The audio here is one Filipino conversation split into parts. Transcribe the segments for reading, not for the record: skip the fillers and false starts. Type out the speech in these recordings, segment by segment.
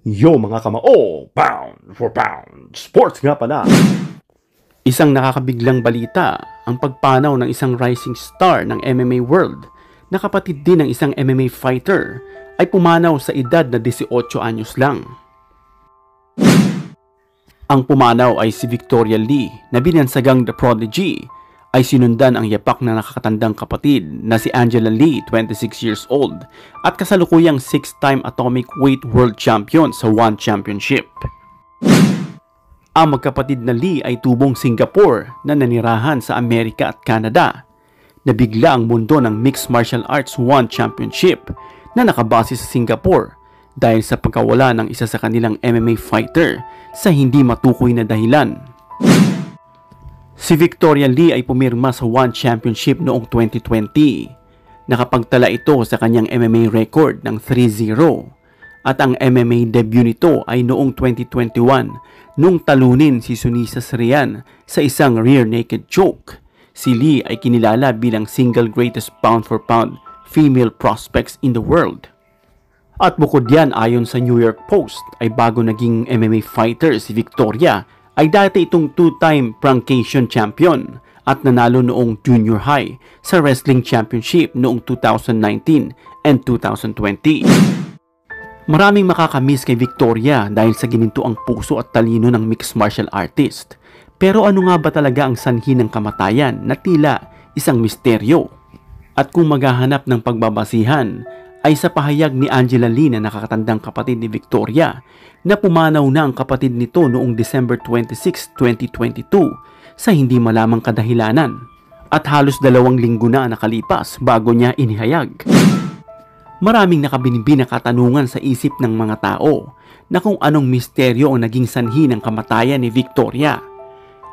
Yo mga kamao, pound for pound, sports nga pala. Isang nakakabiglang balita, ang pagpanaw ng isang rising star ng MMA world na kapatid din ng isang MMA fighter ay pumanaw sa edad na 18 anyos lang. Ang pumanaw ay si Victoria Lee na binansagang The Prodigy ay sinundan ang yapak na nakakatandang kapatid na si Angela Lee, 26 years old, at kasalukuyang 6-time atomic weight world champion sa One Championship. Ang magkapatid na Lee ay tubong Singapore na nanirahan sa Amerika at Canada. Nabigla ang mundo ng Mixed Martial Arts One Championship na nakabase sa Singapore dahil sa pagkawala ng isa sa kanilang MMA fighter sa hindi matukoy na dahilan. Si Victoria Lee ay pumirma sa One Championship noong 2020. Nakapagtala ito sa kanyang MMA record ng 3-0 at ang MMA debut nito ay noong 2021 nung talunin si Sunisa Srian sa isang rear naked choke. Si Lee ay kinilala bilang single greatest pound for pound female prospects in the world. At bukod yan, ayon sa New York Post, ay bago naging MMA fighter si Victoria, ay dati itong 2-time Prangcation champion at nanalo noong junior high sa wrestling championship noong 2019 and 2020. Maraming makakamiss kay Victoria dahil sa ginintuang puso at talino ng mixed martial artist. Pero ano nga ba talaga ang sanhi ng kamatayan na tila isang misteryo? At kung maghahanap ng pagbabasihan, ay sa pahayag ni Angela Lee na nakakatandang kapatid ni Victoria na pumanaw na ang kapatid nito noong December 26, 2022 sa hindi malamang kadahilanan at halos 2 linggo na nakalipas bago niya inihayag. Maraming nakabinibin na katanungan sa isip ng mga tao na kung anong misteryo ang naging sanhi ng kamatayan ni Victoria.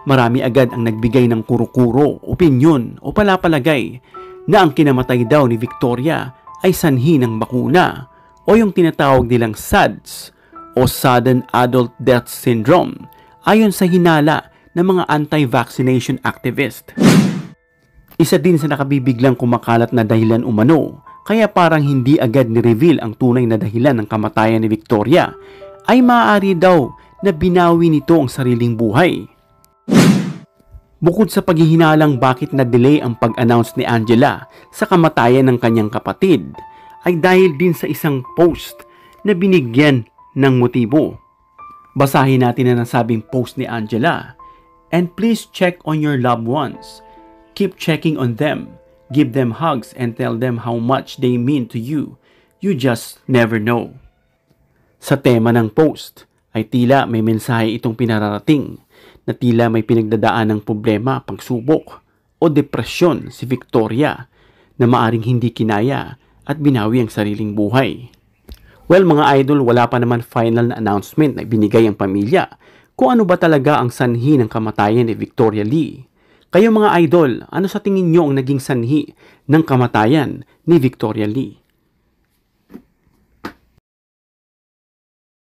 Marami agad ang nagbigay ng kuro-kuro, opinyon o palapalagay na ang kinamatay daw ni Victoria ay sanhi ng bakuna o yung tinatawag nilang SADS o Sudden Adult Death Syndrome ayon sa hinala ng mga anti-vaccination activist. Isa din sa nakabibiglang kumakalat na dahilan umano kaya parang hindi agad ni-reveal ang tunay na dahilan ng kamatayan ni Victoria ay maaari daw na binawi nito ang sariling buhay. Bukod sa paghihinalang bakit na-delay ang pag-announce ni Angela sa kamatayan ng kanyang kapatid, ay dahil din sa isang post na binigyan ng motibo. Basahin natin na nasabing post ni Angela. And please check on your loved ones. Keep checking on them. Give them hugs and tell them how much they mean to you. You just never know. Sa tema ng post ay tila may mensahe itong pinararating na tila may pinagdadaan ng problema, pagsubok o depresyon si Victoria na maaring hindi kinaya at binawi ang sariling buhay. Well mga idol, wala pa naman final na announcement na ibinigay ang pamilya kung ano ba talaga ang sanhi ng kamatayan ni Victoria Lee. Kayo mga idol, ano sa tingin nyo ang naging sanhi ng kamatayan ni Victoria Lee?